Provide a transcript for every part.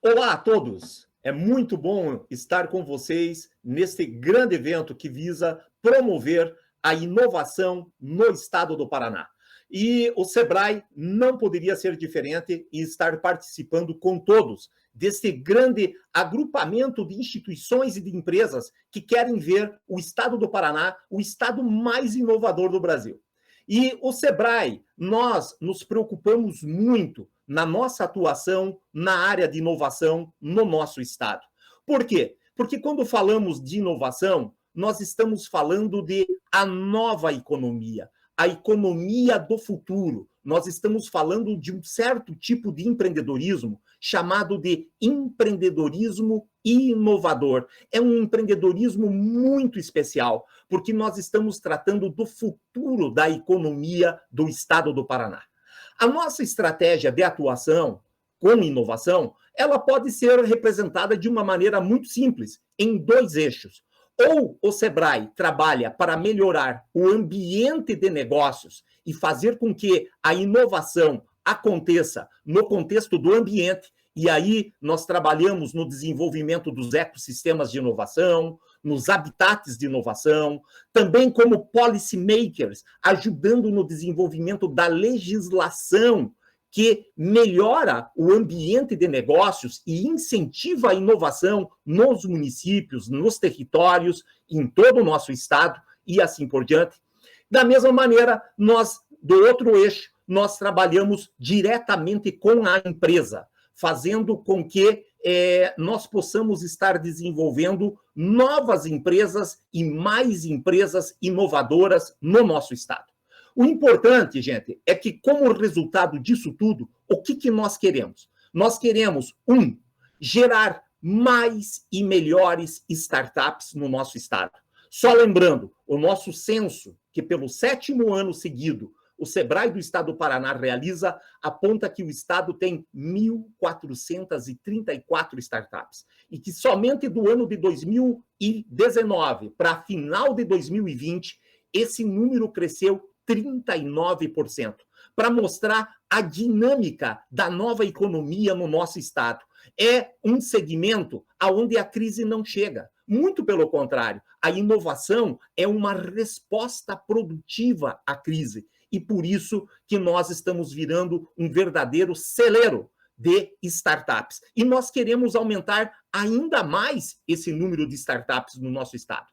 Olá a todos! É muito bom estar com vocês neste grande evento que visa promover a inovação no estado do Paraná. E o Sebrae não poderia ser diferente em estar participando com todos deste grande agrupamento de instituições e de empresas que querem ver o estado do Paraná o estado mais inovador do Brasil. E o Sebrae, nós nos preocupamos muito na nossa atuação na área de inovação no nosso estado. Por quê? Porque quando falamos de inovação, nós estamos falando de a nova economia, a economia do futuro. Nós estamos falando de um certo tipo de empreendedorismo chamado de empreendedorismo inovador. É um empreendedorismo muito especial, porque nós estamos tratando do futuro da economia do estado do Paraná. A nossa estratégia de atuação com inovação, ela pode ser representada de uma maneira muito simples, em dois eixos. Ou o Sebrae trabalha para melhorar o ambiente de negócios e fazer com que a inovação aconteça no contexto do ambiente, e aí nós trabalhamos no desenvolvimento dos ecossistemas de inovação, nos habitats de inovação, também como policy makers, ajudando no desenvolvimento da legislação que melhora o ambiente de negócios e incentiva a inovação nos municípios, nos territórios, em todo o nosso estado e assim por diante. Da mesma maneira, nós, do outro eixo, nós trabalhamos diretamente com a empresa, fazendo com que nós possamos estar desenvolvendo novas empresas e mais empresas inovadoras no nosso estado. O importante, gente, é que como resultado disso tudo, o que nós queremos? Nós queremos, gerar mais e melhores startups no nosso estado. Só lembrando, o nosso censo, que pelo 7º ano seguido o Sebrae do Estado do Paraná realiza, aponta que o Estado tem 1.434 startups. E que somente do ano de 2019 para final de 2020, esse número cresceu 39%, para mostrar a dinâmica da nova economia no nosso Estado. É um segmento onde a crise não chega. Muito pelo contrário, a inovação é uma resposta produtiva à crise. E por isso que nós estamos virando um verdadeiro celeiro de startups. E nós queremos aumentar ainda mais esse número de startups no nosso estado.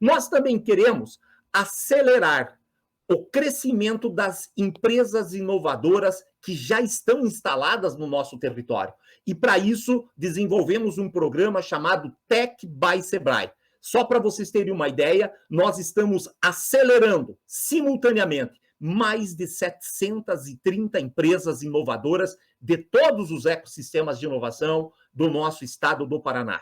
Nós também queremos acelerar o crescimento das empresas inovadoras que já estão instaladas no nosso território. E para isso desenvolvemos um programa chamado Tech by Sebrae. Só para vocês terem uma ideia, nós estamos acelerando simultaneamente mais de 730 empresas inovadoras de todos os ecossistemas de inovação do nosso estado do Paraná.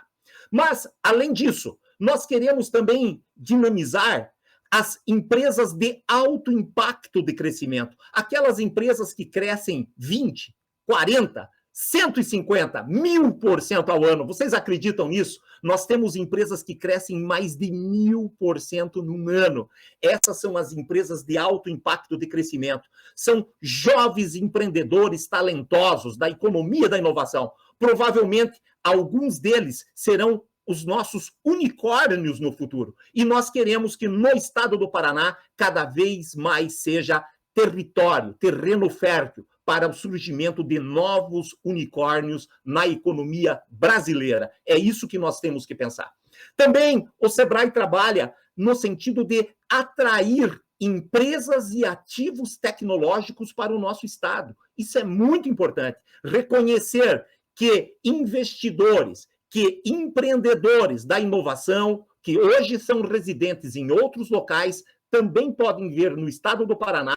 Mas, além disso, nós queremos também dinamizar as empresas de alto impacto de crescimento. Aquelas empresas que crescem 20, 40, 150, 1000% ao ano. Vocês acreditam nisso? Nós temos empresas que crescem mais de 1000% num ano. Essas são as empresas de alto impacto de crescimento. São jovens empreendedores talentosos da economia da inovação. Provavelmente, alguns deles serão os nossos unicórnios no futuro. E nós queremos que no estado do Paraná cada vez mais seja território, terreno fértil para o surgimento de novos unicórnios na economia brasileira. É isso que nós temos que pensar. Também o Sebrae trabalha no sentido de atrair empresas e ativos tecnológicos para o nosso estado. Isso é muito importante. Reconhecer que investidores, que empreendedores da inovação, que hoje são residentes em outros locais, também podem ver no estado do Paraná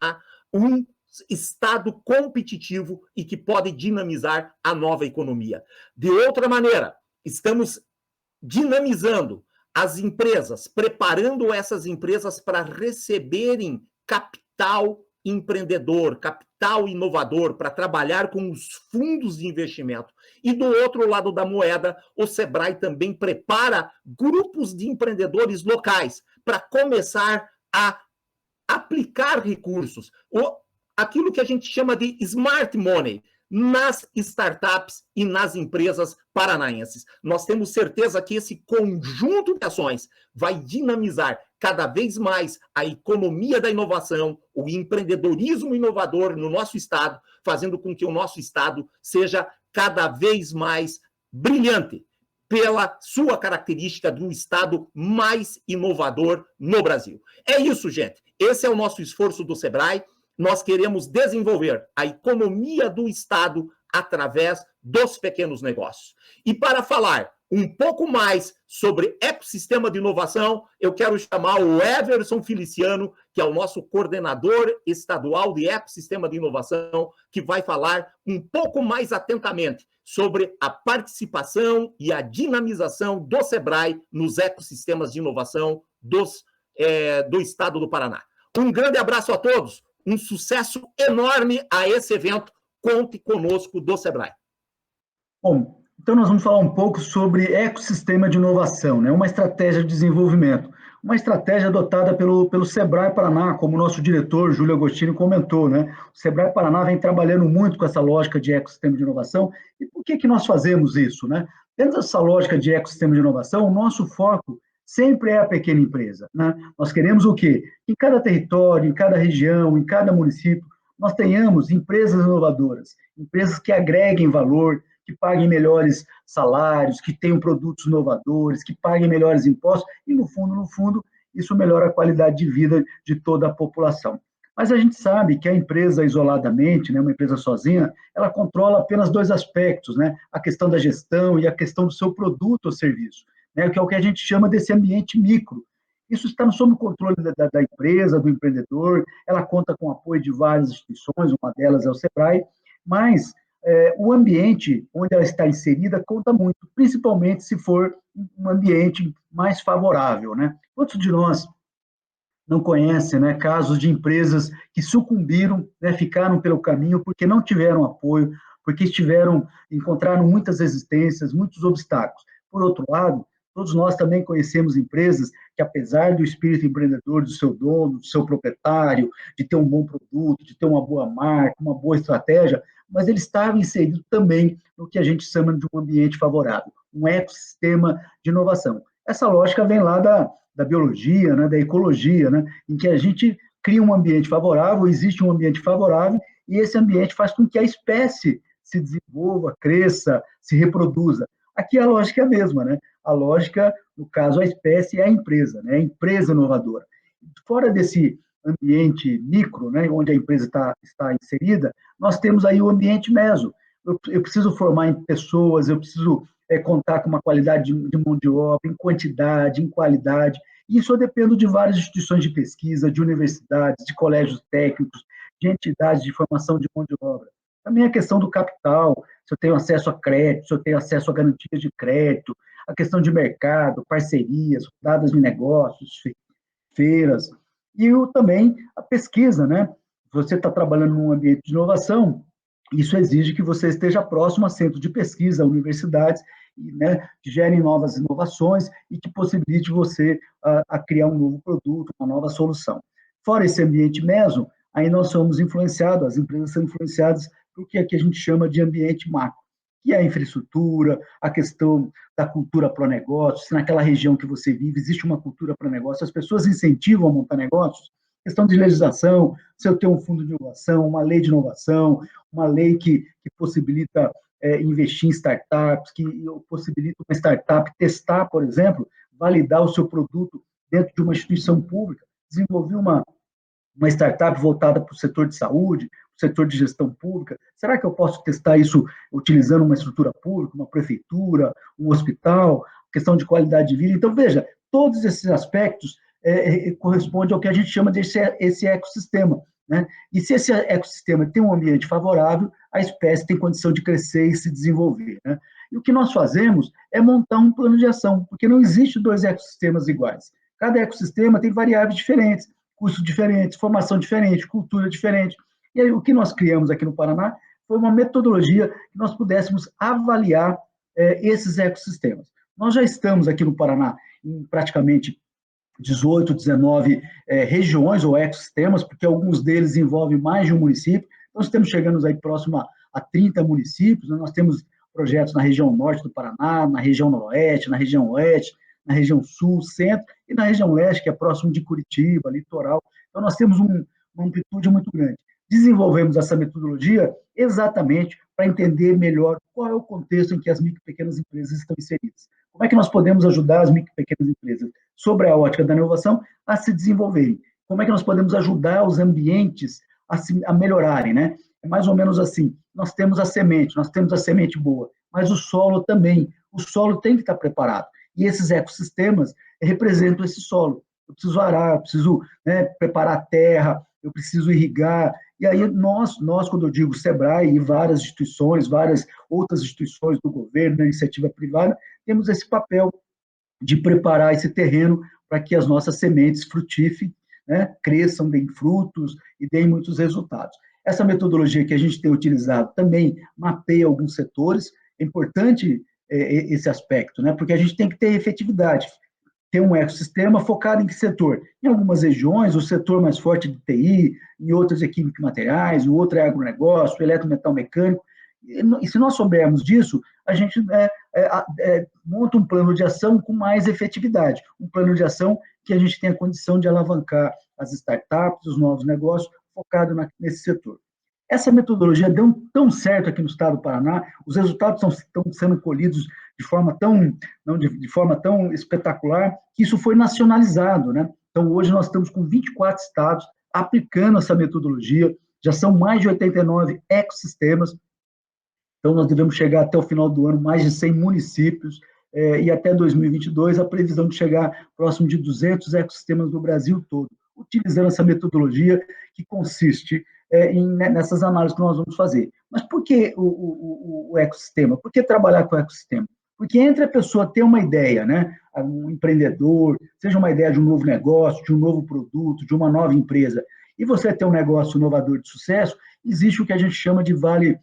um estado competitivo e que pode dinamizar a nova economia. De outra maneira, estamos dinamizando as empresas, preparando essas empresas para receberem capital empreendedor, capital inovador, para trabalhar com os fundos de investimento. E do outro lado da moeda, o Sebrae também prepara grupos de empreendedores locais para começar a aplicar recursos, aquilo que a gente chama de smart money, nas startups e nas empresas paranaenses. Nós temos certeza que esse conjunto de ações vai dinamizar cada vez mais a economia da inovação, o empreendedorismo inovador no nosso estado, fazendo com que o nosso estado seja cada vez mais brilhante, pela sua característica do estado mais inovador no Brasil. É isso, gente. Esse é o nosso esforço do Sebrae. Nós queremos desenvolver a economia do estado através dos pequenos negócios. E para falar um pouco mais sobre ecossistema de inovação, eu quero chamar o Everson Feliciano, que é o nosso coordenador estadual de ecossistema de inovação, que vai falar um pouco mais atentamente sobre a participação e a dinamização do Sebrae nos ecossistemas de inovação do estado do Paraná. Um grande abraço a todos, um sucesso enorme a esse evento. Conte conosco do Sebrae. Bom, então nós vamos falar um pouco sobre ecossistema de inovação, né? Uma estratégia de desenvolvimento, uma estratégia adotada pelo Sebrae Paraná, como o nosso diretor, Júlio Agostini, comentou, né? O Sebrae Paraná vem trabalhando muito com essa lógica de ecossistema de inovação. E por que nós fazemos isso, né? Dentro dessa lógica de ecossistema de inovação, o nosso foco sempre é a pequena empresa, né? Nós queremos o quê? Que em cada território, em cada região, em cada município, nós tenhamos empresas inovadoras, empresas que agreguem valor, que paguem melhores salários, que tenham produtos inovadores, que paguem melhores impostos, e no fundo, isso melhora a qualidade de vida de toda a população. Mas a gente sabe que a empresa isoladamente, né, uma empresa sozinha, ela controla apenas dois aspectos, né, a questão da gestão e a questão do seu produto ou serviço, né, que é o que a gente chama desse ambiente micro. Isso está sob o controle da empresa, do empreendedor, ela conta com o apoio de várias instituições, uma delas é o Sebrae, mas o ambiente onde ela está inserida conta muito, principalmente se for um ambiente mais favorável, né? Quantos de nós não conhecem, né, casos de empresas que sucumbiram, né, ficaram pelo caminho porque não tiveram apoio, porque encontraram muitas resistências, muitos obstáculos. Por outro lado, todos nós também conhecemos empresas que, apesar do espírito empreendedor do seu dono, do seu proprietário, de ter um bom produto, de ter uma boa marca, uma boa estratégia, mas ele estava inserido também no que a gente chama de um ambiente favorável, um ecossistema de inovação. Essa lógica vem lá da biologia, né, da ecologia, né, em que a gente cria um ambiente favorável, existe um ambiente favorável, e esse ambiente faz com que a espécie se desenvolva, cresça, se reproduza. Aqui a lógica é a mesma, né? A lógica, no caso, a espécie é a empresa, né? A empresa inovadora. Fora desse ambiente micro, né, onde a empresa está inserida, nós temos aí o ambiente meso. Eu preciso formar em pessoas, eu preciso contar com uma qualidade de mão de obra, em quantidade, em qualidade. Isso eu dependo de várias instituições de pesquisa, de universidades, de colégios técnicos, de entidades de formação de mão de obra. Também a questão do capital, se eu tenho acesso a crédito, se eu tenho acesso a garantias de crédito, a questão de mercado, parcerias, dados de negócios, feiras, e também a pesquisa, né? Você está trabalhando num ambiente de inovação, isso exige que você esteja próximo a centros de pesquisa, universidades, né, que gerem novas inovações e que possibilite você a criar um novo produto, uma nova solução. Fora esse ambiente meso, aí nós somos influenciados, as empresas são influenciadas por que aqui a gente chama de ambiente macro, que é a infraestrutura, a questão da cultura para o negócio, se naquela região que você vive existe uma cultura para o negócio, as pessoas incentivam a montar negócios, questão de legislação, se eu tenho um fundo de inovação, uma lei de inovação, uma lei que possibilita investir em startups, que possibilita uma startup testar, por exemplo, validar o seu produto dentro de uma instituição pública, desenvolver uma startup voltada para o setor de saúde, o setor de gestão pública. Será que eu posso testar isso utilizando uma estrutura pública, uma prefeitura, um hospital, questão de qualidade de vida? Então, veja, todos esses aspectos correspondem ao que a gente chama de esse ecossistema, né? E se esse ecossistema tem um ambiente favorável, a espécie tem condição de crescer e se desenvolver, né? E o que nós fazemos é montar um plano de ação, porque não existe dois ecossistemas iguais. Cada ecossistema tem variáveis diferentes, custos diferentes, formação diferente, cultura diferente. E aí, o que nós criamos aqui no Paraná foi uma metodologia que nós pudéssemos avaliar esses ecossistemas. Nós já estamos aqui no Paraná em praticamente 18, 19 regiões ou ecossistemas, porque alguns deles envolvem mais de um município. Então, estamos chegando aí próximo a 30 municípios, né? Nós temos projetos na região norte do Paraná, na região noroeste, na região oeste, na região sul, centro, e na região leste, que é próximo de Curitiba, litoral. Então, nós temos uma amplitude muito grande. Desenvolvemos essa metodologia exatamente para entender melhor qual é o contexto em que as micro e pequenas empresas estão inseridas. Como é que nós podemos ajudar as micro e pequenas empresas, sobre a ótica da inovação, a se desenvolverem? Como é que nós podemos ajudar os ambientes a melhorarem, né? É mais ou menos assim, nós temos a semente boa, mas o solo também, o solo tem que estar preparado. E esses ecossistemas representam esse solo. Eu preciso arar, eu preciso, né, preparar a terra, eu preciso irrigar. E aí nós, quando eu digo SEBRAE e várias instituições, várias outras instituições do governo, da iniciativa privada, temos esse papel de preparar esse terreno para que as nossas sementes frutíferem, né, cresçam, deem frutos e deem muitos resultados. Essa metodologia que a gente tem utilizado também mapeia alguns setores. É importante esse aspecto, né, porque a gente tem que ter efetividade, ter um ecossistema focado em que setor? Em algumas regiões, o setor mais forte de TI, em outras é química e materiais, o outro é agronegócio, eletrometal mecânico. E se nós soubermos disso, a gente monta um plano de ação com mais efetividade, um plano de ação que a gente tenha condição de alavancar as startups, os novos negócios, focado nesse setor. Essa metodologia deu tão certo aqui no estado do Paraná, os resultados estão sendo colhidos de forma tão espetacular, que isso foi nacionalizado, né? Então, hoje nós estamos com 24 estados aplicando essa metodologia, já são mais de 89 ecossistemas, então nós devemos chegar até o final do ano mais de 100 municípios, e até 2022 a previsão de chegar próximo de 200 ecossistemas do Brasil todo, utilizando essa metodologia que consiste nessas análises que nós vamos fazer. Mas por que o ecossistema? Por que trabalhar com o ecossistema? Porque entre a pessoa ter uma ideia, né, um empreendedor, seja uma ideia de um novo negócio, de um novo produto, de uma nova empresa, e você ter um negócio inovador de sucesso, existe o que a gente chama de vale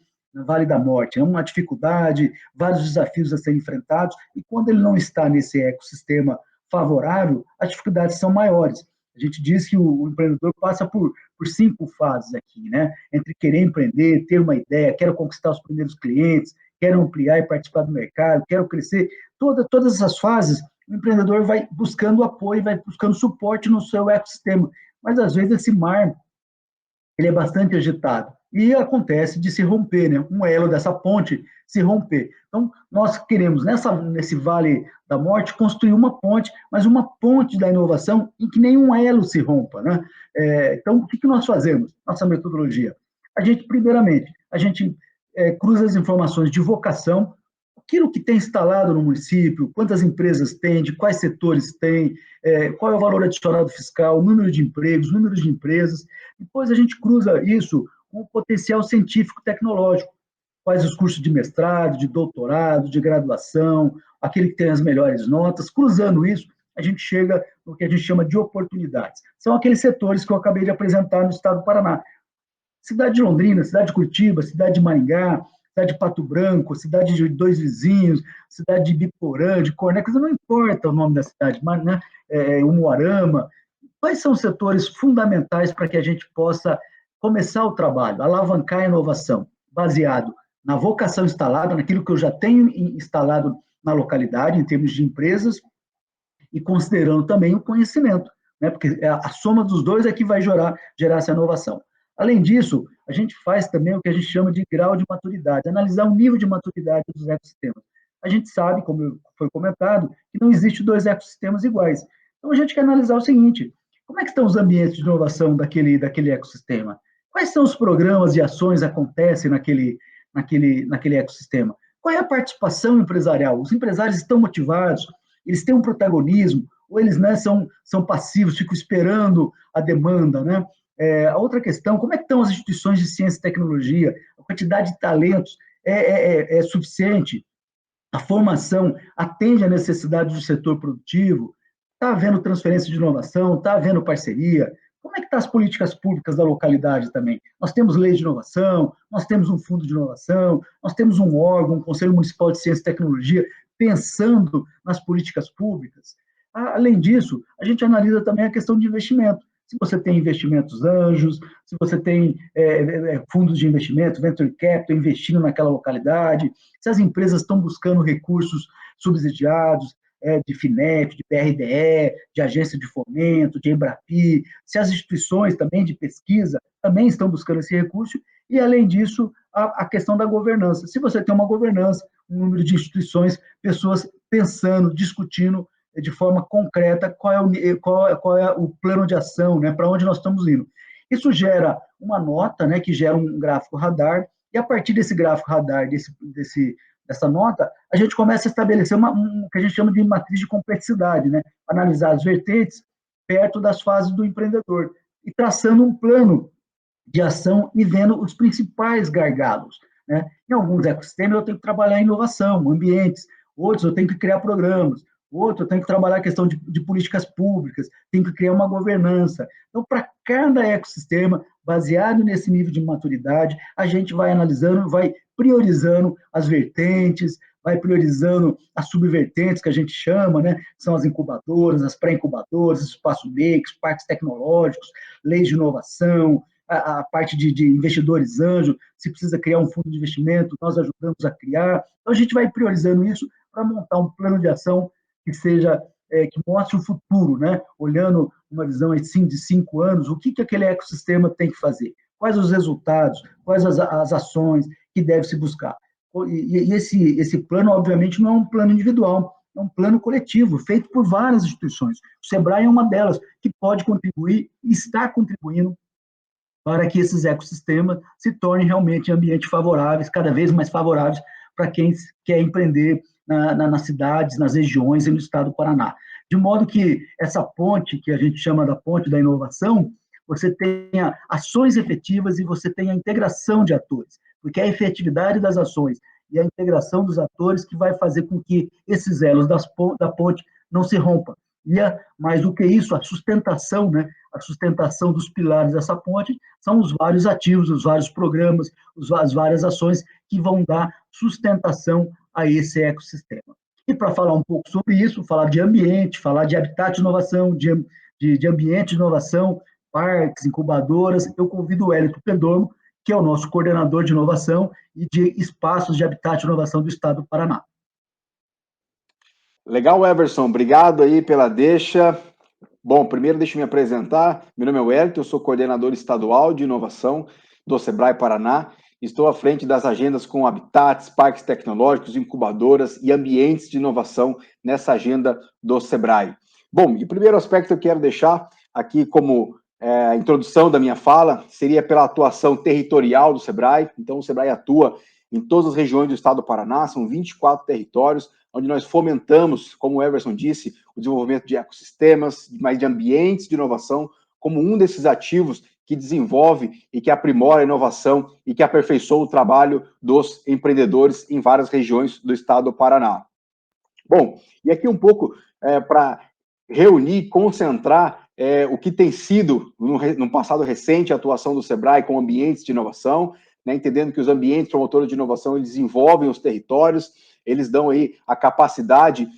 da morte, é uma dificuldade, vários desafios a serem enfrentados, e quando ele não está nesse ecossistema favorável, as dificuldades são maiores. A gente diz que o empreendedor passa por 5 fases aqui, né? Entre querer empreender, ter uma ideia, quero conquistar os primeiros clientes, quero ampliar e participar do mercado, quero crescer. Todas essas fases, o empreendedor vai buscando apoio, vai buscando suporte no seu ecossistema. Mas, às vezes, esse mar ele é bastante agitado. E acontece de se romper, né? Um elo dessa ponte se romper. Então, nós queremos, nesse Vale da Morte, construir uma ponte, mas uma ponte da inovação em que nenhum elo se rompa, né? Então, o que nós fazemos? Nossa metodologia. Primeiramente, a gente cruza as informações de vocação, aquilo que tem instalado no município, quantas empresas tem, de quais setores tem, qual é o valor adicionado fiscal, número de empregos, número de empresas. Depois a gente cruza isso com o potencial científico-tecnológico, quais os cursos de mestrado, de doutorado, de graduação, aquele que tem as melhores notas. Cruzando isso, a gente chega no que a gente chama de oportunidades. São aqueles setores que eu acabei de apresentar no estado do Paraná. Cidade de Londrina, cidade de Curitiba, cidade de Maringá, cidade de Pato Branco, cidade de Dois Vizinhos, cidade de Biporã, de Cornélia, não importa o nome da cidade, mas, né, Umuarama. Quais são os setores fundamentais para que a gente possa começar o trabalho, alavancar a inovação, baseado na vocação instalada, naquilo que eu já tenho instalado na localidade, em termos de empresas, e considerando também o conhecimento, né? Porque a soma dos dois é que vai gerar essa inovação. Além disso, a gente faz também o que a gente chama de grau de maturidade, analisar o nível de maturidade dos ecossistemas. A gente sabe, como foi comentado, que não existe 2 ecossistemas iguais. Então, a gente quer analisar o seguinte: como é que estão os ambientes de inovação daquele ecossistema? Quais são os programas e ações que acontecem naquele ecossistema? Qual é a participação empresarial? Os empresários estão motivados? Eles têm um protagonismo? Ou eles, né, são passivos, ficam esperando a demanda, né? A outra questão, como é que estão as instituições de ciência e tecnologia? A quantidade de talentos é suficiente? A formação atende à necessidade do setor produtivo? Está havendo transferência de inovação? Está havendo parceria? Como é que estão as políticas públicas da localidade também? Nós temos lei de inovação, nós temos um fundo de inovação, nós temos um órgão, um Conselho Municipal de Ciência e Tecnologia, pensando nas políticas públicas. Além disso, a gente analisa também a questão de investimento. se você tem investimentos anjos, se você tem fundos de investimento, venture capital, investindo naquela localidade, se as empresas estão buscando recursos subsidiados, de FINEP, de BRDE, de agência de fomento, de Embrapi, se as instituições também de pesquisa também estão buscando esse recurso, e, além disso, a questão da governança. Se você tem uma governança, um número de instituições, pessoas pensando, discutindo de forma concreta qual é o plano de ação, né, para onde nós estamos indo. Isso gera uma nota, né, que gera um gráfico radar, e a partir desse gráfico radar, dessa nota, a gente começa a estabelecer o que a gente chama de matriz de complexidade, né, analisar as vertentes perto das fases do empreendedor, e traçando um plano de ação e vendo os principais gargalos, né? Em alguns ecossistemas eu tenho que trabalhar em inovação, ambientes, outros eu tenho que criar programas, outros eu tenho que trabalhar a questão de políticas públicas, tenho que criar uma governança. Então, para cada ecossistema, baseado nesse nível de maturidade, a gente vai analisando, vai priorizando as vertentes, vai priorizando as subvertentes, que a gente chama, né? São as incubadoras, as pré-incubadoras, espaço makers, parques tecnológicos, leis de inovação, a parte de investidores anjo, se precisa criar um fundo de investimento, nós ajudamos a criar. Então, a gente vai priorizando isso para montar um plano de ação que seja, que mostre o futuro, né? Olhando uma visão assim, de 5 anos, o que aquele ecossistema tem que fazer, quais os resultados, quais as ações que deve se buscar. E esse plano, obviamente, não é um plano individual, é um plano coletivo, feito por várias instituições. O SEBRAE é uma delas, que pode contribuir e está contribuindo para que esses ecossistemas se tornem realmente ambientes favoráveis, cada vez mais favoráveis para quem quer empreender nas cidades, nas regiões e no estado do Paraná. De modo que essa ponte, que a gente chama da ponte da inovação, você tenha ações efetivas e você tenha a integração de atores, porque é a efetividade das ações e a integração dos atores que vai fazer com que esses elos da ponte não se rompam. E, mais do que isso, a sustentação, né? A sustentação dos pilares dessa ponte são os vários ativos, os vários programas, as várias ações que vão dar sustentação a esse ecossistema. E para falar um pouco sobre isso, falar de ambiente, falar de habitat de inovação, de ambiente de inovação, parques, incubadoras, eu convido o Hélito Pedormo, que é o nosso coordenador de inovação e de espaços de habitat de inovação do Estado do Paraná. Legal, Everson, obrigado aí pela deixa. Bom, primeiro deixa eu me apresentar. Meu nome é Wellington, eu sou coordenador estadual de inovação do SEBRAE Paraná. Estou à frente das agendas com habitats, parques tecnológicos, incubadoras e ambientes de inovação nessa agenda do SEBRAE. Bom, e o primeiro aspecto que eu quero deixar aqui como introdução da minha fala seria pela atuação territorial do SEBRAE. Então, o SEBRAE atua em todas as regiões do estado do Paraná, são 24 territórios, onde nós fomentamos, como o Everson disse, o desenvolvimento de ecossistemas, mais de ambientes de inovação, como um desses ativos que desenvolve e que aprimora a inovação e que aperfeiçoa o trabalho dos empreendedores em várias regiões do estado do Paraná. Bom, e aqui um pouco para reunir, concentrar o que tem sido, no passado recente, a atuação do SEBRAE com ambientes de inovação, né, entendendo que os ambientes promotores de inovação eles desenvolvem os territórios, eles dão aí a capacidade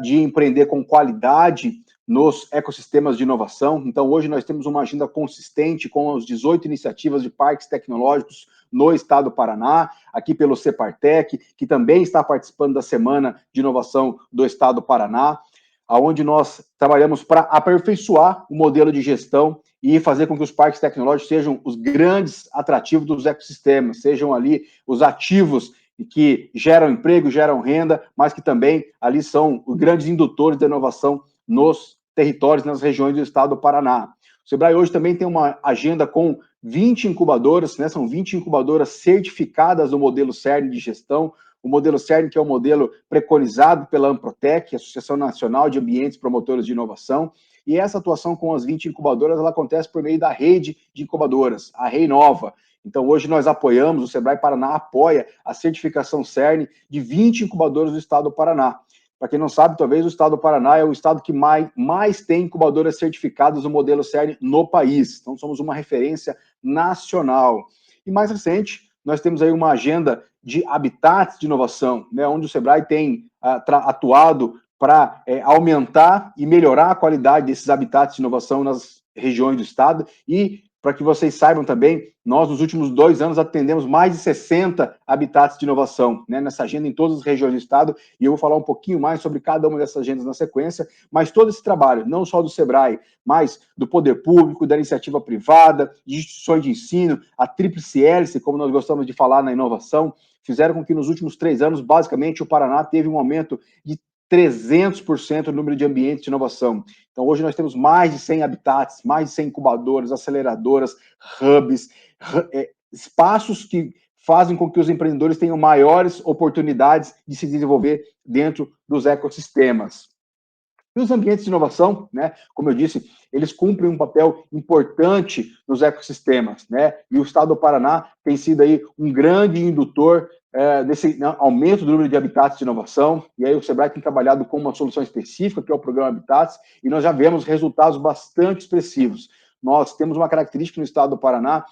de empreender com qualidade nos ecossistemas de inovação. Então, hoje nós temos uma agenda consistente com as 18 iniciativas de parques tecnológicos no estado do Paraná, aqui pelo Separtec, que também está participando da Semana de Inovação do estado do Paraná, onde nós trabalhamos para aperfeiçoar o modelo de gestão e fazer com que os parques tecnológicos sejam os grandes atrativos dos ecossistemas, sejam ali os ativos que geram emprego, geram renda, mas que também ali são os grandes indutores da inovação nos territórios, nas regiões do estado do Paraná. O SEBRAE hoje também tem uma agenda com 20 incubadoras, né, são 20 incubadoras certificadas no modelo CERN de gestão, o modelo CERN, que é o modelo preconizado pela Amprotec, Associação Nacional de Ambientes Promotores de Inovação, e essa atuação com as 20 incubadoras, ela acontece por meio da rede de incubadoras, a REINOVA. Então, hoje nós apoiamos, o SEBRAE Paraná apoia a certificação CERN de 20 incubadoras do estado do Paraná. Para quem não sabe, talvez o estado do Paraná é o estado que mais tem incubadoras certificadas no modelo CERN no país. Então, somos uma referência nacional. E mais recente, nós temos aí uma agenda de habitats de inovação, né, onde o SEBRAE tem atuado para aumentar e melhorar a qualidade desses habitats de inovação nas regiões do estado. E, para que vocês saibam também, nós, nos últimos 2 anos, atendemos mais de 60 habitats de inovação, né, nessa agenda em todas as regiões do estado, e eu vou falar um pouquinho mais sobre cada uma dessas agendas na sequência, mas todo esse trabalho, não só do SEBRAE, mas do poder público, da iniciativa privada, de instituições de ensino, a tríplice hélice, como nós gostamos de falar na inovação, fizeram com que nos últimos 3 anos, basicamente, o Paraná teve um aumento de 300% no número de ambientes de inovação. Então, hoje nós temos mais de 100 habitats, mais de 100 incubadoras, aceleradoras, hubs, espaços que fazem com que os empreendedores tenham maiores oportunidades de se desenvolver dentro dos ecossistemas. E os ambientes de inovação, né, como eu disse, eles cumprem um papel importante nos ecossistemas, né, e o estado do Paraná tem sido aí um grande indutor desse aumento do número de habitats de inovação, e aí o SEBRAE tem trabalhado com uma solução específica, que é o Programa Habitats, e nós já vemos resultados bastante expressivos. Nós temos uma característica no estado do Paraná,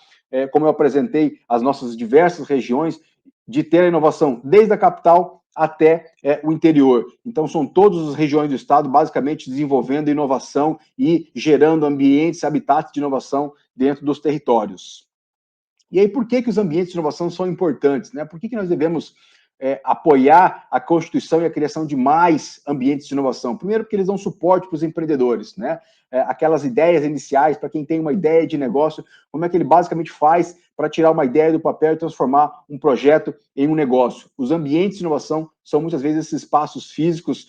como eu apresentei as nossas diversas regiões, de ter a inovação desde a capital até o interior. Então, são todas as regiões do estado, basicamente, desenvolvendo inovação e gerando ambientes, habitats de inovação dentro dos territórios. E aí, por que os ambientes de inovação são importantes, né? Por que nós devemos apoiar a constituição e a criação de mais ambientes de inovação? Primeiro, porque eles dão suporte para os empreendedores, né? Aquelas ideias iniciais, para quem tem uma ideia de negócio, como é que ele basicamente faz para tirar uma ideia do papel e transformar um projeto em um negócio? Os ambientes de inovação são muitas vezes esses espaços físicos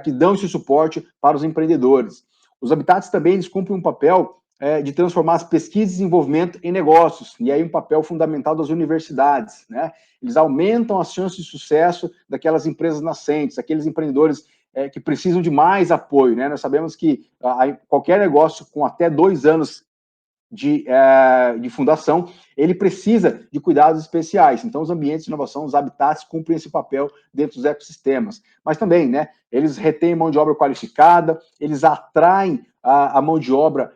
que dão esse suporte para os empreendedores. Os habitats também eles cumprem um papel de transformar as pesquisas e desenvolvimento em negócios, e aí um papel fundamental das universidades, né? Eles aumentam as chances de sucesso daquelas empresas nascentes, aqueles empreendedores que precisam de mais apoio, né? Nós sabemos que qualquer negócio com até 2 anos de fundação, ele precisa de cuidados especiais. Então, os ambientes de inovação, os habitats, cumprem esse papel dentro dos ecossistemas. Mas também, né, eles retêm mão de obra qualificada, eles atraem a mão de obra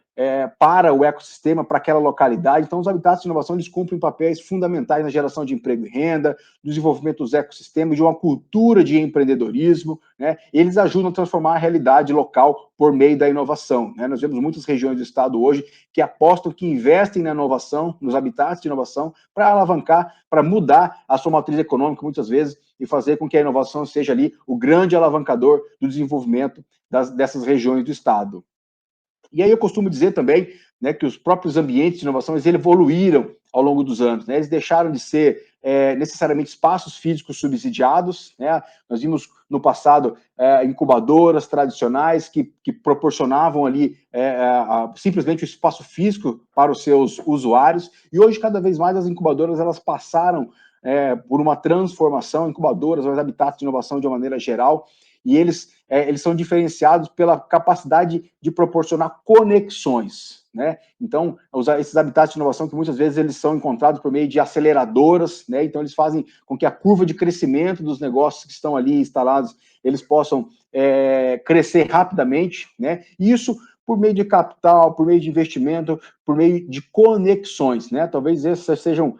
para o ecossistema, para aquela localidade. Então, os habitats de inovação, eles cumprem papéis fundamentais na geração de emprego e renda, no desenvolvimento dos ecossistemas, de uma cultura de empreendedorismo, né? Eles ajudam a transformar a realidade local por meio da inovação, né? Nós vemos muitas regiões do estado hoje que apostam, que investem na inovação, nos habitats de inovação, para alavancar, para mudar a sua matriz econômica, muitas vezes, e fazer com que a inovação seja ali o grande alavancador do desenvolvimento dessas regiões do estado. E aí eu costumo dizer também, né, que os próprios ambientes de inovação eles evoluíram ao longo dos anos, né? Eles deixaram de ser necessariamente espaços físicos subsidiados, né? Nós vimos no passado incubadoras tradicionais que proporcionavam ali simplesmente o espaço físico para os seus usuários, e hoje cada vez mais as incubadoras elas passaram por uma transformação, incubadoras, os habitats de inovação de uma maneira geral, e eles são diferenciados pela capacidade de proporcionar conexões, né? Então, esses habitats de inovação que muitas vezes eles são encontrados por meio de aceleradoras, né? Então, eles fazem com que a curva de crescimento dos negócios que estão ali instalados, eles possam crescer rapidamente, né? E isso por meio de capital, por meio de investimento, por meio de conexões, né? Talvez esses sejam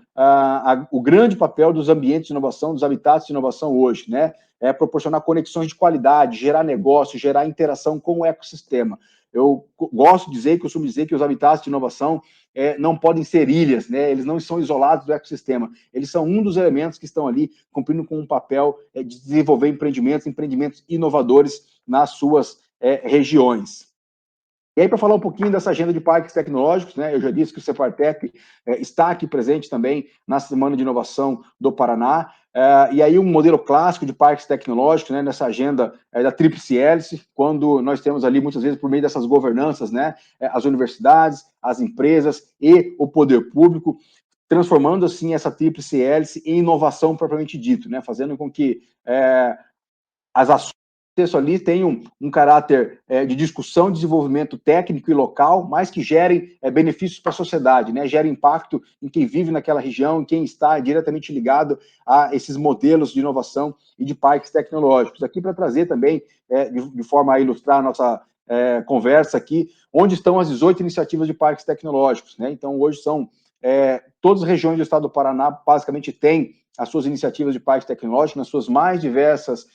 o grande papel dos ambientes de inovação, dos habitats de inovação hoje, né? Proporcionar conexões de qualidade, gerar negócio, gerar interação com o ecossistema. Eu gosto de dizer, costumo dizer que os habitats de inovação não podem ser ilhas, né? Eles não são isolados do ecossistema, eles são um dos elementos que estão ali cumprindo com um papel de desenvolver empreendimentos inovadores nas suas regiões. E aí, para falar um pouquinho dessa agenda de parques tecnológicos, né, eu já disse que o Cefartec está aqui presente também na Semana de Inovação do Paraná, e aí um modelo clássico de parques tecnológicos, né, nessa agenda da tríplice hélice, quando nós temos ali, muitas vezes, por meio dessas governanças, né, as universidades, as empresas e o poder público, transformando, assim, essa tríplice hélice em inovação propriamente dito, né, fazendo com que as ações ali tenham um caráter de discussão, desenvolvimento técnico e local, mas que gerem benefícios para a sociedade, né? Gerem impacto em quem vive naquela região, em quem está diretamente ligado a esses modelos de inovação e de parques tecnológicos. Aqui para trazer também, de forma a ilustrar a nossa conversa aqui, onde estão as 18 iniciativas de parques tecnológicos, né? Então, hoje são todas as regiões do estado do Paraná, basicamente, têm as suas iniciativas de parques tecnológicos nas suas mais diversas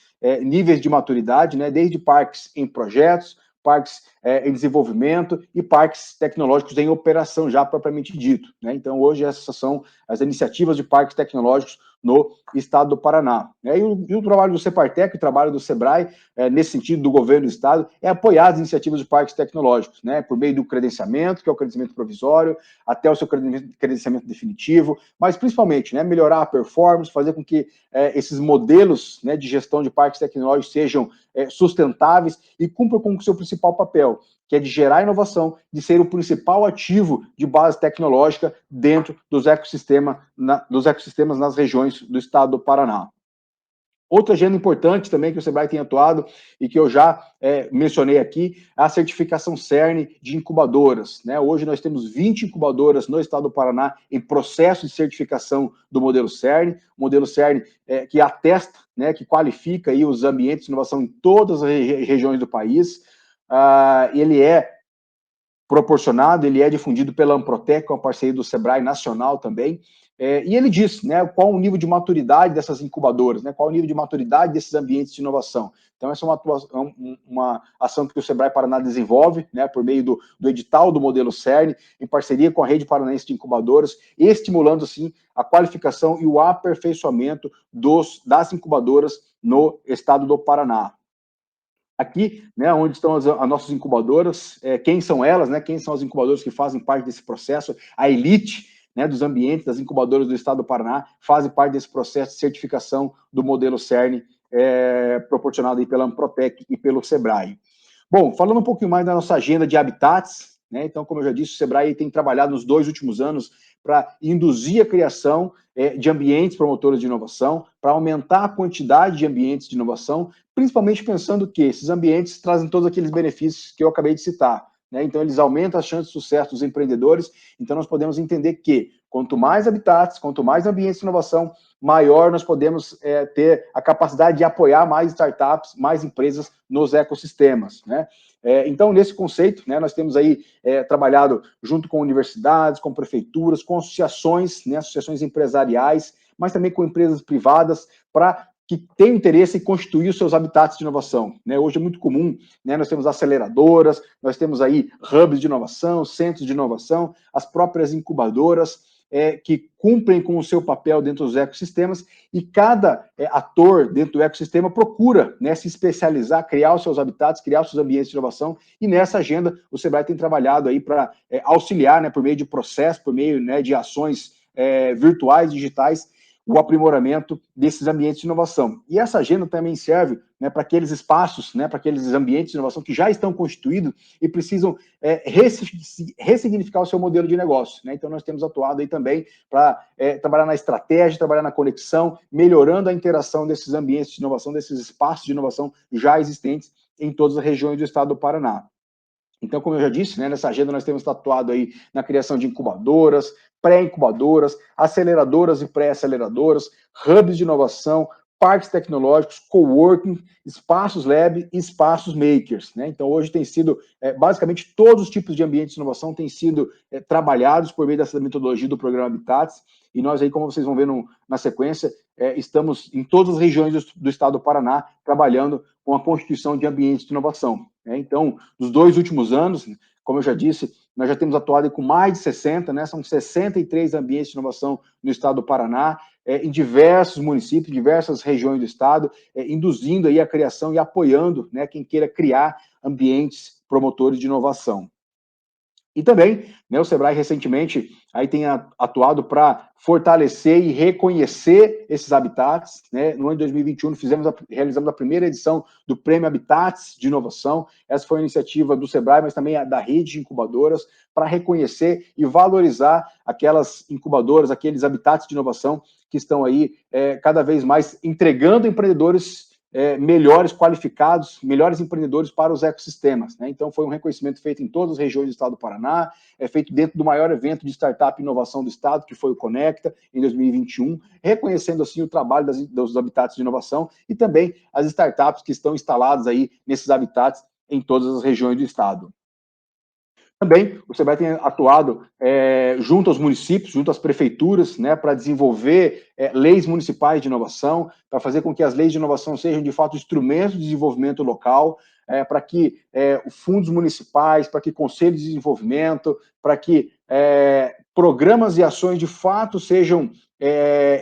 níveis de maturidade, né, desde parques em projetos, parques em desenvolvimento e parques tecnológicos em operação já propriamente dito, né? Então, hoje, essas são as iniciativas de parques tecnológicos no estado do Paraná. E o trabalho do Separtec, o trabalho do Sebrae, nesse sentido do governo do estado, é apoiar as iniciativas de parques tecnológicos, né? Por meio do credenciamento, que é o credenciamento provisório, até o seu credenciamento definitivo, mas principalmente, né, melhorar a performance, fazer com que esses modelos, né, de gestão de parques tecnológicos sejam sustentáveis e cumpram com o seu principal papel, que é de gerar inovação, de ser o principal ativo de base tecnológica dentro dos ecossistemas nas regiões do estado do Paraná. Outra agenda importante também que o Sebrae tem atuado e que eu já mencionei aqui é a certificação CERN de incubadoras, né? Hoje nós temos 20 incubadoras no estado do Paraná em processo de certificação do modelo CERN que atesta, né, que qualifica aí os ambientes de inovação em todas as regiões do país. Ele é proporcionado, ele é difundido pela Amprotec, com a parceria do Sebrae Nacional também, e ele diz, né, qual o nível de maturidade dessas incubadoras, né, qual o nível de maturidade desses ambientes de inovação. Então, essa é uma ação que o Sebrae Paraná desenvolve, né, por meio do edital do modelo CERN, em parceria com a Rede Paranaense de Incubadoras, estimulando, assim, a qualificação e o aperfeiçoamento das incubadoras no estado do Paraná. Aqui, né, onde estão as nossas incubadoras, quem são elas, né, quem são as incubadoras que fazem parte desse processo, a elite, né, dos ambientes, das incubadoras do estado do Paraná, fazem parte desse processo de certificação do modelo CERN, proporcionado aí pela Amprotec e pelo Sebrae. Bom, falando um pouquinho mais da nossa agenda de habitats, né, então, como eu já disse, o Sebrae tem trabalhado nos 2 últimos anos para induzir a criação de ambientes promotores de inovação, para aumentar a quantidade de ambientes de inovação, principalmente pensando que esses ambientes trazem todos aqueles benefícios que eu acabei de citar, né? Então, eles aumentam as chances de sucesso dos empreendedores. Então, nós podemos entender que, quanto mais habitats, quanto mais ambientes de inovação, maior nós podemos ter a capacidade de apoiar mais startups, mais empresas nos ecossistemas, né? Então, nesse conceito, né, nós temos aí trabalhado junto com universidades, com prefeituras, com associações, né, associações empresariais, mas também com empresas privadas, para que tenham interesse em constituir os seus habitats de inovação, né? Hoje é muito comum, né, nós temos aceleradoras, nós temos aí hubs de inovação, centros de inovação, as próprias incubadoras, que cumprem com o seu papel dentro dos ecossistemas, e cada ator dentro do ecossistema procura, né, se especializar, criar os seus habitats, criar os seus ambientes de inovação, e nessa agenda o Sebrae tem trabalhado aí para auxiliar, né, por meio de processos, por meio, né, de ações virtuais, digitais, o aprimoramento desses ambientes de inovação. E essa agenda também serve, né, para aqueles espaços, né, para aqueles ambientes de inovação que já estão constituídos e precisam ressignificar o seu modelo de negócio, né? Então, nós temos atuado aí também para trabalhar na estratégia, trabalhar na conexão, melhorando a interação desses ambientes de inovação, desses espaços de inovação já existentes em todas as regiões do estado do Paraná. Então, como eu já disse, né, nessa agenda nós temos atuado aí na criação de incubadoras, pré-incubadoras, aceleradoras e pré-aceleradoras, hubs de inovação, parques tecnológicos, coworking, espaços lab e espaços makers, né? Então, hoje tem sido, basicamente, todos os tipos de ambientes de inovação têm sido trabalhados por meio dessa metodologia do programa Habitats, e nós aí, como vocês vão ver na sequência, estamos em todas as regiões do estado do Paraná, trabalhando com a constituição de ambientes de inovação, né? Então, nos 2 últimos anos, como eu já disse, nós já temos atuado com mais de 60, né? São 63 ambientes de inovação no estado do Paraná, em diversos municípios, diversas regiões do estado, induzindo aí a criação e apoiando, né, quem queira criar ambientes promotores de inovação. E também, né, o Sebrae recentemente aí tem atuado para fortalecer e reconhecer esses habitats, né? No ano de 2021 realizamos a primeira edição do Prêmio Habitats de Inovação. Essa foi uma iniciativa do Sebrae, mas também da rede de incubadoras, para reconhecer e valorizar aquelas incubadoras, aqueles habitats de inovação que estão aí cada vez mais entregando empreendedores melhores qualificados, melhores empreendedores para os ecossistemas, né? Então, foi um reconhecimento feito em todas as regiões do estado do Paraná, feito dentro do maior evento de startup e inovação do estado, que foi o Conecta, em 2021, reconhecendo, assim, o trabalho dos habitats de inovação e também as startups que estão instaladas aí nesses habitats em todas as regiões do estado. Também o SEBRAE tem atuado junto aos municípios, junto às prefeituras, né, para desenvolver leis municipais de inovação, para fazer com que as leis de inovação sejam, de fato, instrumentos de desenvolvimento local, para que fundos municipais, para que conselhos de desenvolvimento, para que programas e ações, de fato, sejam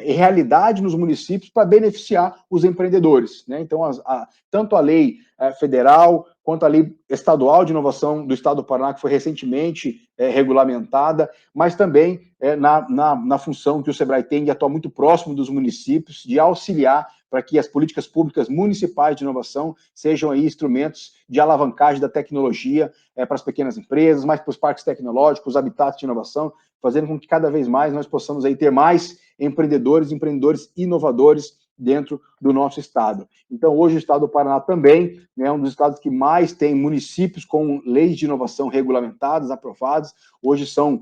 realidade nos municípios para beneficiar os empreendedores, né? Então, tanto a lei federal quanto a lei estadual de inovação do Estado do Paraná, que foi recentemente regulamentada, mas também na função que o SEBRAE tem de atuar muito próximo dos municípios, de auxiliar para que as políticas públicas municipais de inovação sejam aí instrumentos de alavancagem da tecnologia para as pequenas empresas, mais para os parques tecnológicos, os habitats de inovação, fazendo com que cada vez mais nós possamos aí ter mais empreendedores inovadores dentro do nosso estado. Então, hoje o estado do Paraná também é um dos estados que mais tem municípios com leis de inovação regulamentadas, aprovadas. Hoje são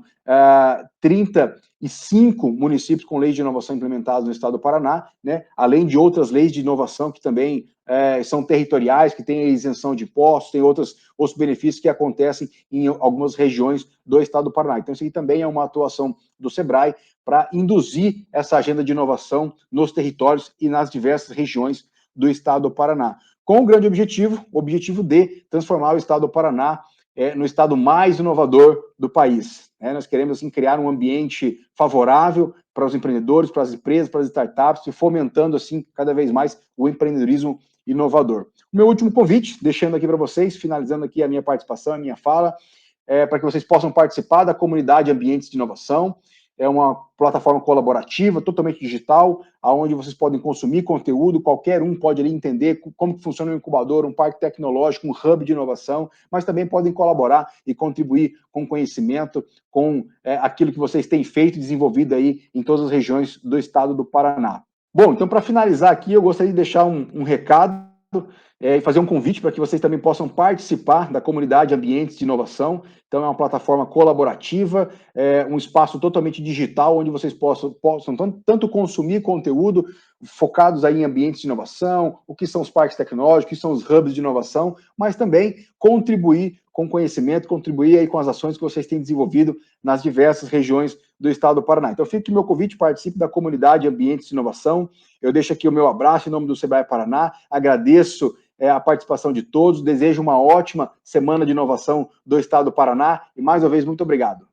35 municípios com leis de inovação implementadas no estado do Paraná, né? Além de outras leis de inovação que também são territoriais, que têm a isenção de impostos, tem outros benefícios que acontecem em algumas regiões do estado do Paraná. Então, isso aqui também é uma atuação do SEBRAE para induzir essa agenda de inovação nos territórios e nas diversas regiões do estado do Paraná, com o grande objetivo de transformar o estado do Paraná no estado mais inovador do país. Nós queremos, assim, criar um ambiente favorável para os empreendedores, para as empresas, para as startups, e fomentando, assim, cada vez mais o empreendedorismo inovador. O meu último convite, deixando aqui para vocês, finalizando aqui a minha participação, a minha fala, para que vocês possam participar da comunidade Ambientes de Inovação. É uma plataforma colaborativa, totalmente digital, onde vocês podem consumir conteúdo, qualquer um pode ali entender como funciona um incubador, um parque tecnológico, um hub de inovação, mas também podem colaborar e contribuir com conhecimento, com aquilo que vocês têm feito e desenvolvido aí em todas as regiões do estado do Paraná. Bom, então, para finalizar aqui, eu gostaria de deixar um recado e fazer um convite para que vocês também possam participar da comunidade Ambientes de Inovação. Então, é uma plataforma colaborativa, um espaço totalmente digital, onde vocês possam tanto consumir conteúdo focados aí em ambientes de inovação, o que são os parques tecnológicos, o que são os hubs de inovação, mas também contribuir com conhecimento, contribuir aí com as ações que vocês têm desenvolvido nas diversas regiões do estado do Paraná. Então, fica aqui o meu convite, participe da comunidade Ambientes de Inovação. Eu deixo aqui o meu abraço em nome do SEBRAE Paraná, agradeço a participação de todos, desejo uma ótima semana de inovação do estado do Paraná e, mais uma vez, muito obrigado.